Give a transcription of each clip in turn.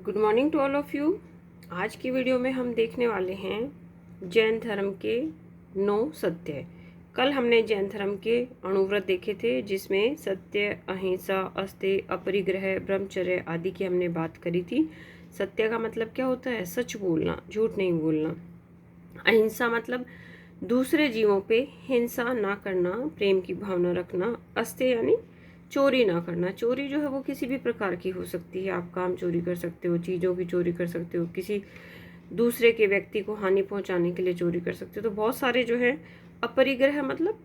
Good morning to all of you. आज की video में हम देखने वाले हैं जैन धर्म के 9 सत्य। कल हमने जैन धर्म के अणुव्रत देखे थे, जिसमें सत्य, अहिंसा, अस्तेय, अपरिग्रह, ब्रह्मचर्य आदि की हमने बात करी थी। सत्य का मतलब क्या होता है? सच बोलना, झूठ नहीं बोलना। अहिंसा मतलब दूसरे जीवों पे हिंसा ना करना, प्रेम की भावना रखना। अस्तेय यानी चोरी ना करना। चोरी जो है वो किसी भी प्रकार की हो सकती है। आप काम चोरी कर सकते हो, चीज़ों की चोरी कर सकते हो, किसी दूसरे के व्यक्ति को हानि पहुंचाने के लिए चोरी कर सकते हो। तो बहुत सारे जो है। अपरिग्रह मतलब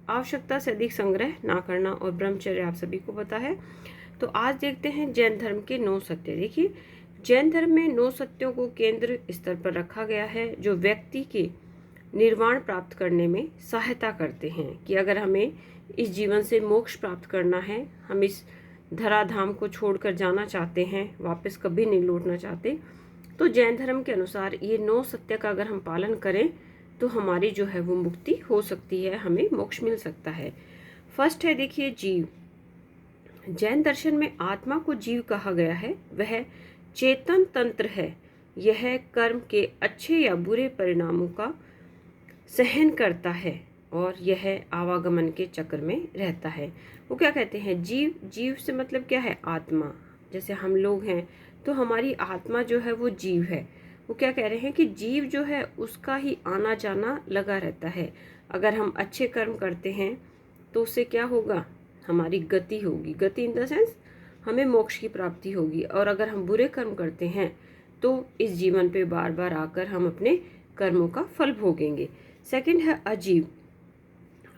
आवश्यकता से अधिक संग्रह ना करना, और ब्रह्मचर्य आप सभी को पता है। तो आज देखते हैं जैन धर्म के 9 सत्य। देखिए, जैन धर्म में 9 सत्यों को केंद्र स्तर पर रखा गया है, जो व्यक्ति के निर्वाण प्राप्त करने में सहायता करते हैं। कि अगर हमें इस जीवन से मोक्ष प्राप्त करना है, हम इस धराधाम को छोड़कर जाना चाहते हैं, वापस कभी नहीं लौटना चाहते, तो जैन धर्म के अनुसार ये 9 सत्य का अगर हम पालन करें तो हमारी जो है वो मुक्ति हो सकती है, हमें मोक्ष मिल सकता है। फर्स्ट है, देखिए, जीव। जैन दर्शन में आत्मा को जीव कहा गया है। वह चेतन तंत्र है। यह कर्म के अच्छे या बुरे परिणामों का सहन करता है और यह आवागमन के चक्र में रहता है। वो क्या कहते हैं? जीव। जीव से मतलब क्या है? आत्मा। जैसे हम लोग हैं तो हमारी आत्मा जो है वो जीव है। वो क्या कह रहे हैं कि जीव जो है उसका ही आना जाना लगा रहता है। अगर हम अच्छे कर्म करते हैं तो उससे क्या होगा? हमारी गति होगी। गति इन द सेंस हमें मोक्ष की प्राप्ति होगी। और अगर हम बुरे कर्म करते हैं तो इस जीवन पे बार बार आकर हम अपने कर्मों का फल भोगेंगे। सेकंड है अजीव।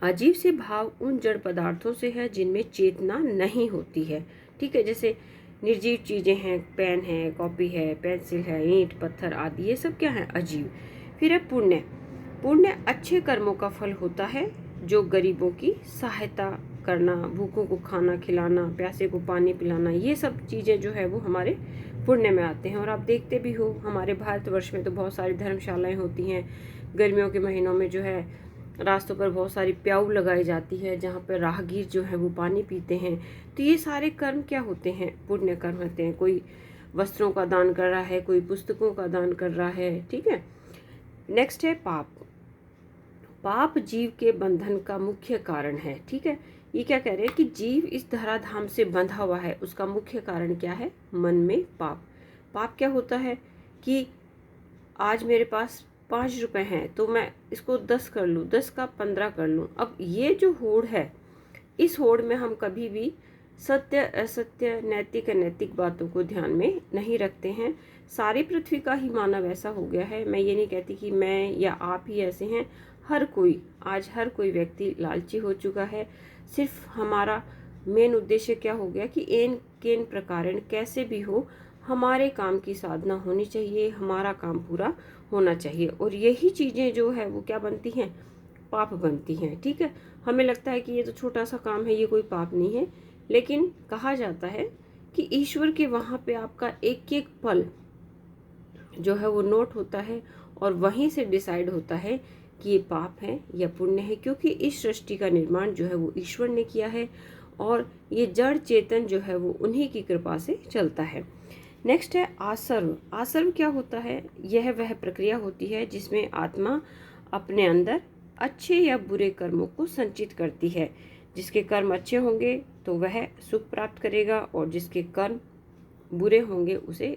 अजीव से भाव उन जड़ पदार्थों से है जिनमें चेतना नहीं होती है। ठीक है, जैसे निर्जीव चीजें हैं, पेन है, कॉपी है, पेंसिल है, ईंट पत्थर आदि, ये सब क्या है? अजीव। फिर है पुण्य। पुण्य अच्छे कर्मों का फल होता है, जो गरीबों की सहायता करना, भूखों को खाना खिलाना, प्यासे को पानी पिलाना, ये सब चीजें जो है वो हमारे पुण्य में आते हैं। और आप देखते भी हो, हमारे भारतवर्ष में तो बहुत सारी धर्मशालाएं होती हैं। गर्मियों के महीनों में जो है रास्तों पर बहुत सारी प्याऊ लगाई जाती है, जहाँ पर राहगीर जो है वो पानी पीते हैं। तो ये सारे कर्म क्या होते हैं? पुण्य कर्म होते हैं। कोई वस्त्रों का दान कर रहा है, कोई पुस्तकों का दान कर रहा है। ठीक है। नेक्स्ट है पाप। पाप जीव के बंधन का मुख्य कारण है। ठीक है, ये क्या कह रहे हैं कि जीव इस धराधाम से बंधा हुआ है, उसका मुख्य कारण क्या है? मन में पाप। पाप क्या होता है कि आज मेरे पास 5 रुपए हैं तो मैं इसको 10 कर लूँ, 10 का 15 कर लूँ। अब ये जो होड़ है, इस होड़ में हम कभी भी सत्य असत्य, नैतिक अनैतिक बातों को ध्यान में नहीं रखते हैं। सारी पृथ्वी का ही मानव ऐसा हो गया है। मैं ये नहीं कहती कि मैं या आप ही ऐसे हैं। हर कोई, आज हर कोई व्यक्ति लालची हो चुका है। सिर्फ हमारा मेन उद्देश्य क्या हो गया कि एन केन प्रकारेण कैसे भी हो हमारे काम की साधना होनी चाहिए, हमारा काम पूरा होना चाहिए। और यही चीज़ें जो है वो क्या बनती हैं? पाप बनती हैं। ठीक है, हमें लगता है कि ये तो छोटा सा काम है, ये कोई पाप नहीं है, लेकिन कहा जाता है कि ईश्वर के वहाँ पे आपका एक एक पल जो है वो नोट होता है, और वहीं से डिसाइड होता है कि ये पाप है या पुण्य है, क्योंकि इस सृष्टि का निर्माण जो है वो ईश्वर ने किया है, और ये जड़ चेतन जो है वो उन्हीं की कृपा से चलता है। नेक्स्ट है आसर्व। आसर्व क्या होता है? यह वह प्रक्रिया होती है जिसमें आत्मा अपने अंदर अच्छे या बुरे कर्मों को संचित करती है। जिसके कर्म अच्छे होंगे तो वह सुख प्राप्त करेगा, और जिसके कर्म बुरे होंगे उसे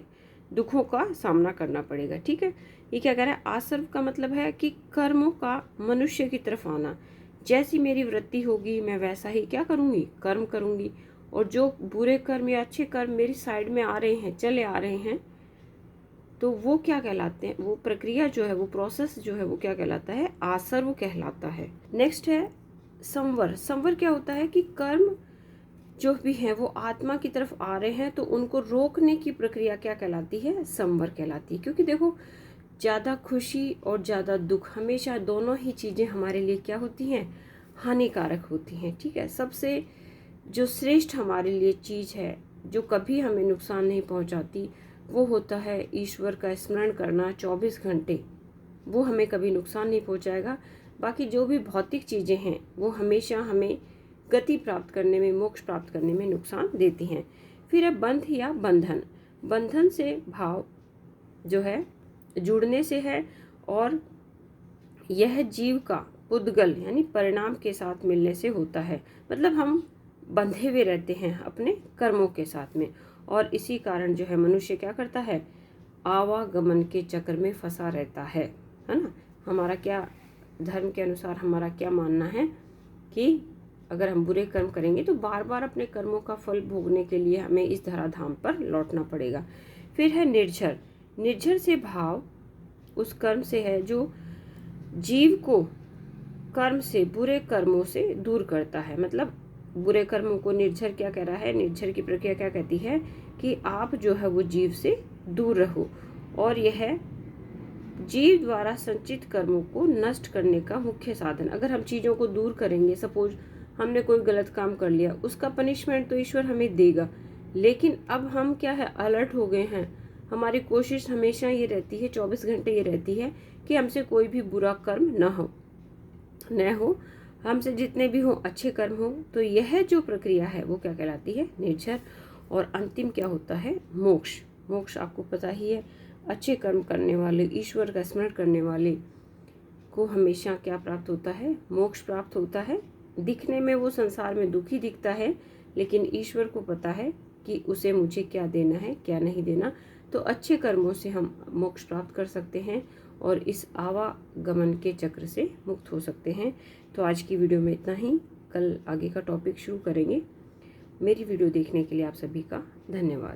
दुखों का सामना करना पड़ेगा। ठीक है, ये क्या कह रहा है? आसर्व का मतलब है कि कर्मों का मनुष्य की तरफ आना। जैसी मेरी वृत्ति होगी मैं वैसा ही क्या करूँगी? कर्म करूँगी। और जो बुरे कर्म या अच्छे कर्म मेरी साइड में आ रहे हैं, चले आ रहे हैं, तो वो क्या कहलाते हैं? वो प्रक्रिया जो है, वो प्रोसेस जो है वो क्या कहलाता है? आसर्व कहलाता है। नेक्स्ट है संवर। संवर क्या होता है कि कर्म जो भी है वो आत्मा की तरफ आ रहे हैं तो उनको रोकने की प्रक्रिया क्या कहलाती है? संवर कहलाती है। क्योंकि देखो, ज़्यादा खुशी और ज़्यादा दुख, हमेशा दोनों ही चीज़ें हमारे लिए क्या होती हैं? हानिकारक होती हैं। ठीक है, सबसे जो श्रेष्ठ हमारे लिए चीज़ है, जो कभी हमें नुकसान नहीं पहुंचाती, वो होता है ईश्वर का स्मरण करना 24 घंटे। वो हमें कभी नुकसान नहीं पहुंचाएगा। बाकी जो भी भौतिक चीज़ें हैं वो हमेशा हमें गति प्राप्त करने में, मोक्ष प्राप्त करने में नुकसान देती हैं। फिर है बंध या बंधन। बंधन से भाव जो है जुड़ने से है, और यह जीव का पुद्गल यानी परिणाम के साथ मिलने से होता है। मतलब हम बंधे हुए रहते हैं अपने कर्मों के साथ में, और इसी कारण जो है मनुष्य क्या करता है, आवागमन के चक्र में फंसा रहता है ना। हमारा क्या, धर्म के अनुसार हमारा क्या मानना है कि अगर हम बुरे कर्म करेंगे तो बार बार अपने कर्मों का फल भोगने के लिए हमें इस धराधाम पर लौटना पड़ेगा। फिर है निर्झर। निर्झर से भाव उस कर्म से है जो जीव को कर्म से, बुरे कर्मों से दूर करता है। मतलब बुरे कर्मों को निर्झर क्या कह रहा है, निर्झर की प्रक्रिया क्या कहती है कि आप जो है वो जीव से दूर रहो, और यह जीव द्वारा संचित कर्मों को नष्ट करने का मुख्य साधन। अगर हम चीज़ों को दूर करेंगे, सपोज हमने कोई गलत काम कर लिया, उसका पनिशमेंट तो ईश्वर हमें देगा, लेकिन अब हम क्या है, अलर्ट हो गए हैं। हमारी कोशिश हमेशा ये रहती है, 24 घंटे ये रहती है कि हमसे कोई भी बुरा कर्म न हो, हमसे जितने भी हो अच्छे कर्म हो। तो यह जो प्रक्रिया है वो क्या कहलाती है, निर्झर। और अंतिम क्या होता है, मोक्ष। मोक्ष आपको पता ही है, अच्छे कर्म करने वाले, ईश्वर का स्मरण करने वाले को हमेशा क्या प्राप्त होता है, मोक्ष प्राप्त होता है। दिखने में वो संसार में दुखी दिखता है, लेकिन ईश्वर को पता है कि उसे मुझे क्या देना है क्या नहीं देना। तो अच्छे कर्मों से हम मोक्ष प्राप्त कर सकते हैं और इस आवागमन के चक्र से मुक्त हो सकते हैं। तो आज की वीडियो में इतना ही, कल आगे का टॉपिक शुरू करेंगे। मेरी वीडियो देखने के लिए आप सभी का धन्यवाद।